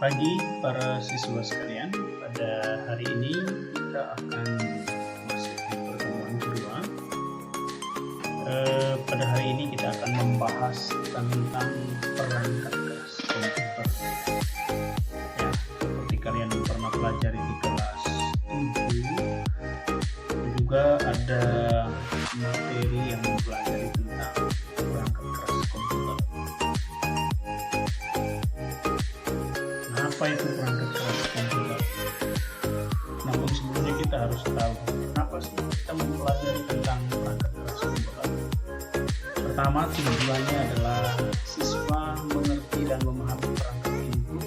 pagi para siswa sekalian. Pada hari ini kita akan masuk di pertemuan kedua. Pada hari ini kita akan membahas tentang perangkat keras komputer. Ya, seperti kalian pernah pelajari di kelas 7, juga ada materi yang mempelajari tentang perangkat keras komputer. Apa itu perangkat keras komputer? Namun sebelumnya kita harus tahu kenapa sih kita mempelajari tentang perangkat keras komputer. Pertama, tujuannya adalah siswa mengerti dan memahami perangkat input,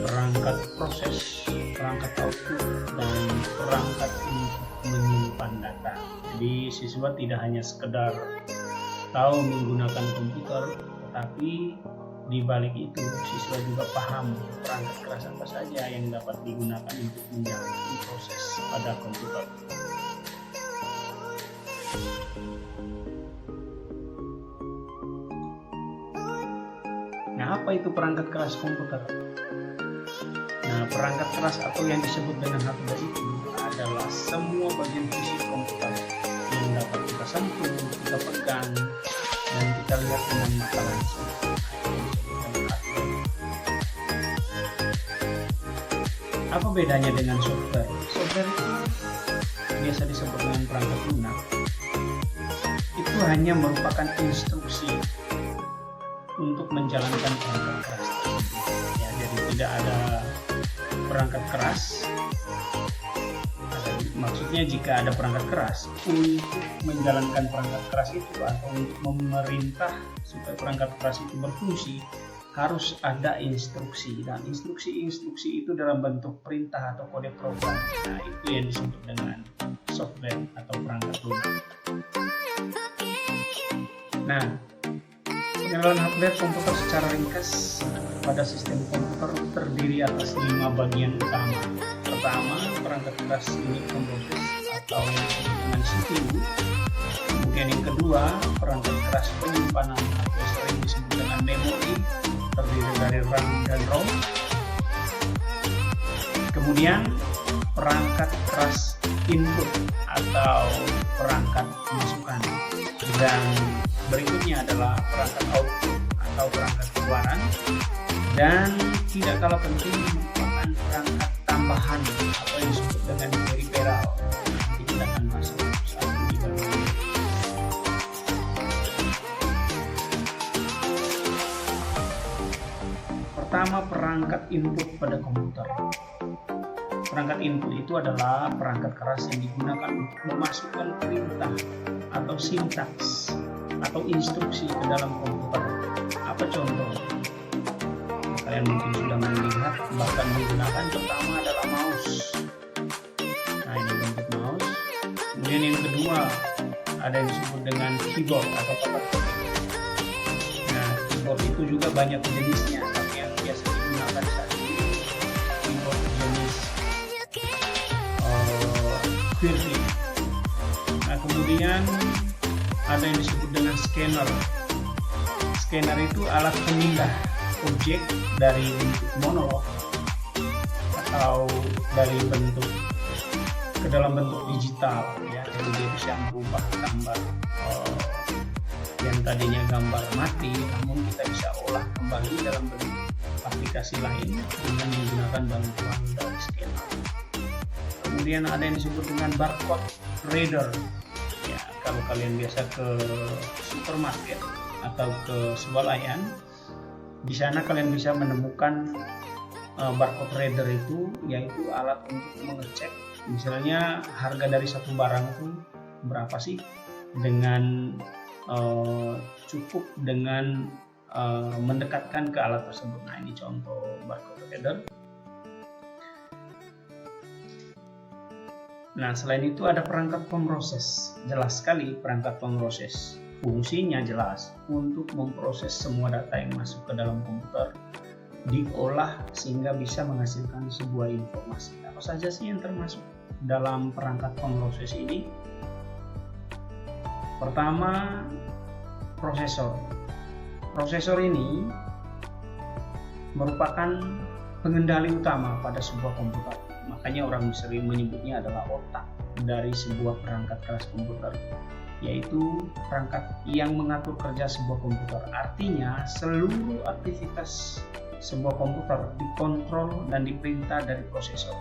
perangkat proses, perangkat output, dan perangkat untuk menyimpan data. Jadi siswa tidak hanya sekedar tahu menggunakan komputer, tetapi di balik itu, siswa juga paham perangkat keras apa saja yang dapat digunakan untuk menjalankan proses pada komputer. Nah, apa itu perangkat keras komputer? Nah, perangkat keras atau yang disebut dengan hardware itu adalah semua bagian fisik komputer yang dapat kita sentuh, kita pegang, dan kita lihat dengan mata langsung. Apa bedanya dengan software? Software itu biasa disebut dengan perangkat lunak. Itu hanya merupakan instruksi untuk menjalankan perangkat keras. Ya, jadi tidak ada perangkat keras. Maksudnya jika ada perangkat keras, untuk menjalankan perangkat keras itu atau untuk memerintah supaya perangkat keras itu berfungsi, harus ada instruksi, dan instruksi itu dalam bentuk perintah atau kode program. Nah, itu yang disebut dengan software atau perangkat lunak. Nah, pengenalan hardware komputer secara ringkas pada sistem komputer terdiri atas 5 bagian utama. Pertama, perangkat keras unit pemroses atau yang disebut dengan CPU. Kemudian yang kedua, perangkat keras penyimpanan atau sering disebut dengan memori, terdiri dari RAM dan ROM. Kemudian perangkat keras input atau perangkat masukan, dan berikutnya adalah perangkat output atau perangkat keluaran, dan tidak kalah penting merupakan perangkat tambahan atau yang disebut dengan peripheral. Nanti kita akan masuk satu di dalam. Pertama, perangkat input pada komputer. Perangkat input itu adalah perangkat keras yang digunakan untuk memasukkan perintah atau sintaks atau instruksi ke dalam komputer. Apa contoh? Kalian mungkin sudah melihat, bahkan menggunakan. Pertama adalah mouse. Nah, ini bentuk mouse. Kemudian yang kedua ada yang disebut dengan keyboard atau papan ketik. Nah, keyboard itu juga banyak jenisnya. Biasa digunakan saat ini keyboard jenis QWERTY. Nah, kemudian ada yang disebut dengan scanner. Scanner itu alat pemindah objek dari bentuk monolog atau dari bentuk ke dalam bentuk digital, ya. Jadi dia bisa merubah gambar yang tadinya gambar mati, namun kita bisa olah kembali dalam bentuk aplikasi lain dengan menggunakan bantuan dari scanner. Kemudian ada yang disebut dengan barcode reader. Ya, kalau kalian biasa ke supermarket atau ke swalayan, di sana kalian bisa menemukan barcode reader itu, yaitu alat untuk mengecek misalnya harga dari satu barang itu berapa sih, dengan cukup dengan mendekatkan ke alat tersebut. Nah, ini contoh barcode reader. Nah, selain itu ada perangkat pemroses. Jelas sekali perangkat pemroses. Fungsinya jelas untuk memproses semua data yang masuk ke dalam komputer, diolah sehingga bisa menghasilkan sebuah informasi. Apa saja sih yang termasuk dalam perangkat pemroses ini? Pertama, prosesor. Prosesor ini merupakan pengendali utama pada sebuah komputer. Makanya orang sering menyebutnya adalah otak dari sebuah perangkat keras komputer, yaitu perangkat yang mengatur kerja sebuah komputer. Artinya seluruh aktivitas sebuah komputer dikontrol dan diperintah dari prosesor.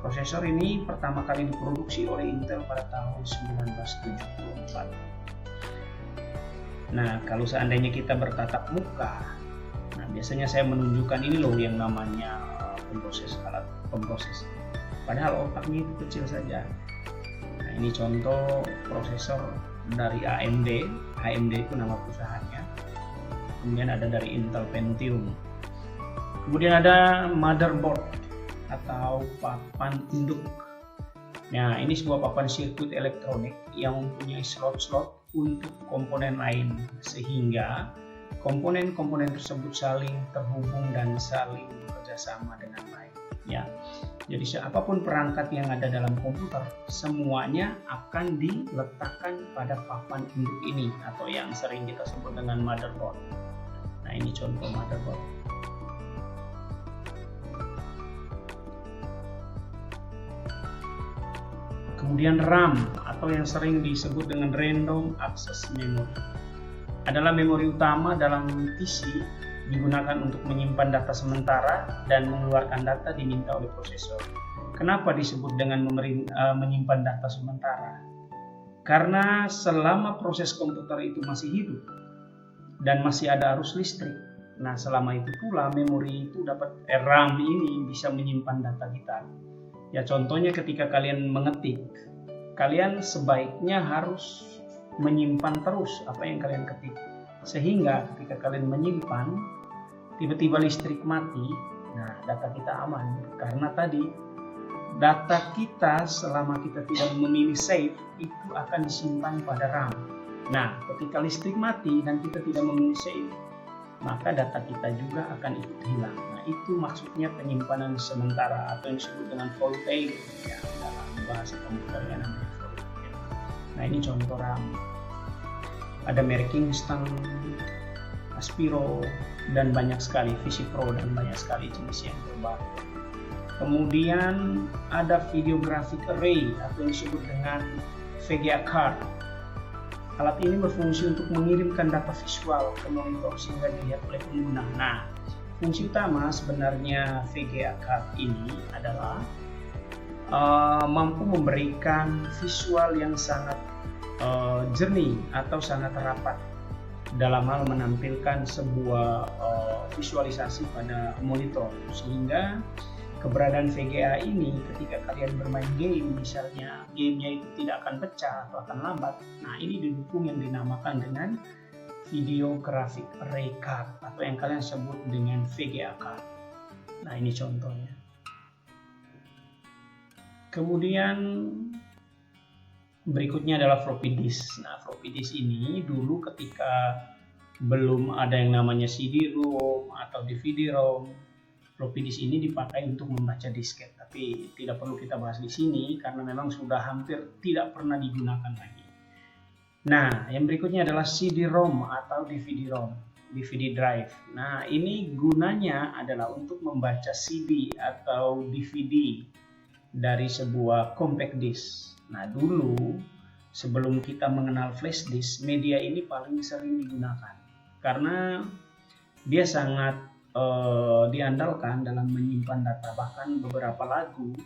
Prosesor ini pertama kali diproduksi oleh Intel pada tahun 1974. Nah, kalau seandainya kita bertatap muka, nah biasanya saya menunjukkan ini loh yang namanya pemproses, alat pemproses. Padahal otaknya itu kecil saja. Nah, ini contoh prosesor dari AMD. AMD itu nama perusahaannya. Kemudian ada dari Intel Pentium. Kemudian ada motherboard atau papan induk. Nah, ini sebuah papan sirkuit elektronik yang mempunyai slot-slot untuk komponen lain, sehingga komponen-komponen tersebut saling terhubung dan saling bekerjasama dengan baik. Ya, jadi apapun perangkat yang ada dalam komputer, semuanya akan diletakkan pada papan induk ini atau yang sering kita sebut dengan motherboard. Nah, ini contoh motherboard. Kemudian RAM atau yang sering disebut dengan Random Access Memory adalah memori utama dalam PC, digunakan untuk menyimpan data sementara dan mengeluarkan data diminta oleh prosesor. Kenapa disebut dengan menyimpan data sementara? Karena selama proses komputer itu masih hidup dan masih ada arus listrik, nah selama itu pula memori itu RAM ini bisa menyimpan data kita. Ya, contohnya ketika kalian mengetik, kalian sebaiknya harus menyimpan terus apa yang kalian ketik, sehingga ketika kalian menyimpan, tiba-tiba listrik mati, nah data kita aman. Karena tadi data kita selama kita tidak memilih save itu akan disimpan pada RAM. Nah, ketika listrik mati dan kita tidak memilih save, maka data kita juga akan ikut hilang. Nah, itu maksudnya penyimpanan sementara atau yang disebut dengan volatile, ya, dalam bahasa komputernya namanya volatile. Nah, ini contoh RAM. Ada merek Kingston, Aspiro, dan banyak sekali, VisiPro, dan banyak sekali jenis yang terbaru. Kemudian ada video graphic array atau yang disebut dengan VGA card. Alat ini berfungsi untuk mengirimkan data visual ke monitor sehingga dilihat oleh pengguna. Nah, fungsi utama sebenarnya VGA card ini adalah mampu memberikan visual yang sangat jernih atau sangat rapat dalam hal menampilkan sebuah visualisasi pada monitor, sehingga keberadaan VGA ini ketika kalian bermain game, misalnya gamenya itu tidak akan pecah atau akan lambat, nah ini didukung yang dinamakan dengan video graphic array card atau yang kalian sebut dengan VGA card. Nah, ini contohnya. Kemudian berikutnya adalah floppy disk. Nah, floppy disk ini dulu ketika belum ada yang namanya CD-ROM atau DVD-ROM, floppy disk ini dipakai untuk membaca disket, tapi tidak perlu kita bahas di sini karena memang sudah hampir tidak pernah digunakan lagi. Nah, yang berikutnya adalah CD-ROM atau DVD-ROM, DVD drive. Nah, ini gunanya adalah untuk membaca CD atau DVD dari sebuah compact disk. Nah, dulu sebelum kita mengenal flash disk, media ini paling sering digunakan karena dia sangat diandalkan dalam menyimpan data. Bahkan beberapa lagu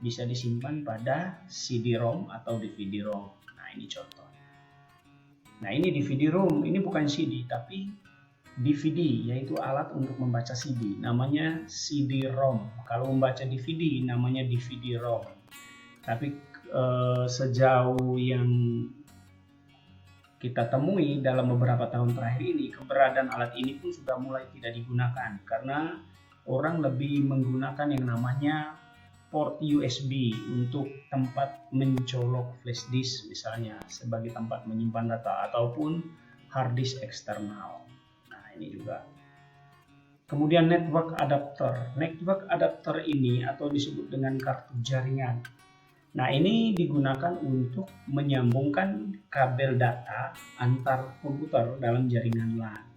bisa disimpan pada CD-ROM atau DVD-ROM. Nah, ini contoh. Nah, ini DVD-ROM, ini bukan CD tapi DVD, yaitu alat untuk membaca CD, namanya CD-ROM. Kalau membaca DVD namanya DVD-ROM. Tapi sejauh yang kita temui dalam beberapa tahun terakhir ini, keberadaan alat ini pun sudah mulai tidak digunakan karena orang lebih menggunakan yang namanya port USB untuk tempat mencolok flash disk misalnya sebagai tempat menyimpan data ataupun hard disk eksternal. Nah, ini juga. Kemudian network adapter. Network adapter ini atau disebut dengan kartu jaringan. Nah, ini digunakan untuk menyambungkan kabel data antar komputer dalam jaringan LAN.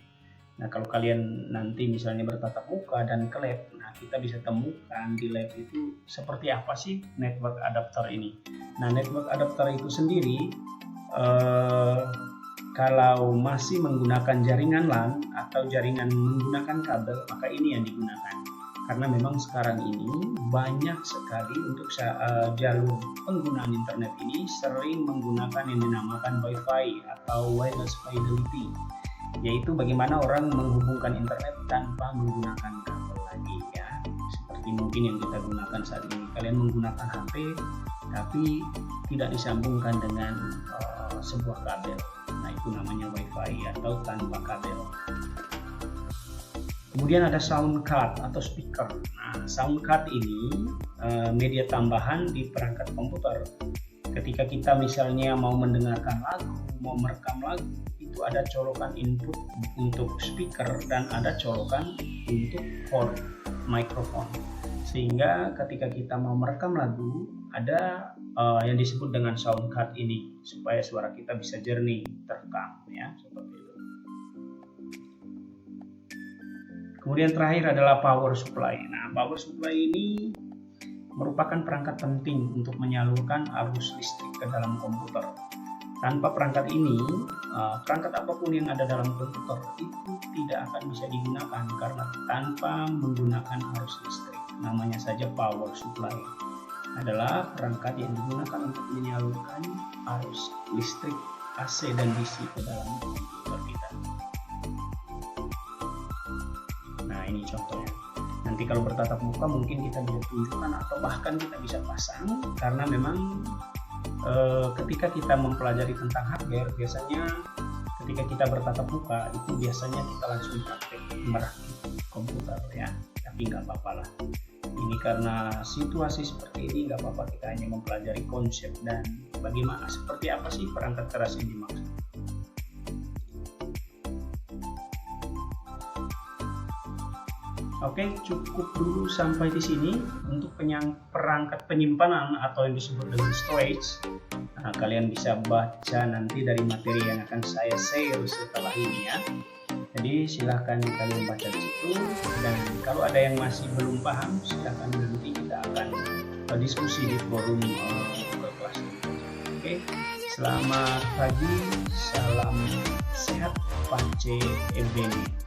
Nah, kalau kalian nanti misalnya bertatap muka dan ke lab, nah kita bisa temukan di lab itu seperti apa sih network adapter ini. Nah, network adapter itu sendiri kalau masih menggunakan jaringan LAN atau jaringan menggunakan kabel, maka ini yang digunakan. Karena memang sekarang ini banyak sekali untuk jalur penggunaan internet ini sering menggunakan yang dinamakan Wi-Fi atau wireless fidelity, yaitu bagaimana orang menghubungkan internet tanpa menggunakan kabel lagi ya. Seperti mungkin yang kita gunakan saat ini, kalian menggunakan HP tapi tidak disambungkan dengan sebuah kabel. Nah, itu namanya Wi-Fi atau tanpa kabel. Kemudian ada sound card atau speaker. Nah, sound card ini media tambahan di perangkat komputer. Ketika kita misalnya mau mendengarkan lagu, mau merekam lagu, itu ada colokan input untuk speaker dan ada colokan untuk port mikrofon. Sehingga ketika kita mau merekam lagu, ada yang disebut dengan sound card ini supaya suara kita bisa jernih terekam ya, seperti itu. Kemudian terakhir adalah power supply. Nah, power supply ini merupakan perangkat penting untuk menyalurkan arus listrik ke dalam komputer. Tanpa perangkat ini, perangkat apapun yang ada dalam komputer itu tidak akan bisa digunakan karena tanpa menggunakan arus listrik. Namanya saja power supply. Adalah perangkat yang digunakan untuk menyalurkan arus listrik AC dan DC ke dalam komputer kita. Nah, ini contohnya. Nanti kalau bertatap muka mungkin kita bisa tunjukkan atau bahkan kita bisa pasang, karena memang ketika kita mempelajari tentang hardware, biasanya ketika kita bertatap muka itu biasanya kita langsung praktek merakit komputer ya, tapi nggak apa-apa lah. Ini karena situasi seperti ini nggak apa-apa, kita hanya mempelajari konsep dan bagaimana, seperti apa sih perangkat keras yang dimaksud. Oke, cukup dulu sampai di sini untuk perangkat penyimpanan atau yang disebut dengan storage. Nah, kalian bisa baca nanti dari materi yang akan saya share setelah ini ya. Jadi silahkan kalian baca di situ, dan kalau ada yang masih belum paham silahkan nanti kita akan diskusi di forum Google Classroom. Oke, selamat pagi, salam sehat, Pace Ebeni.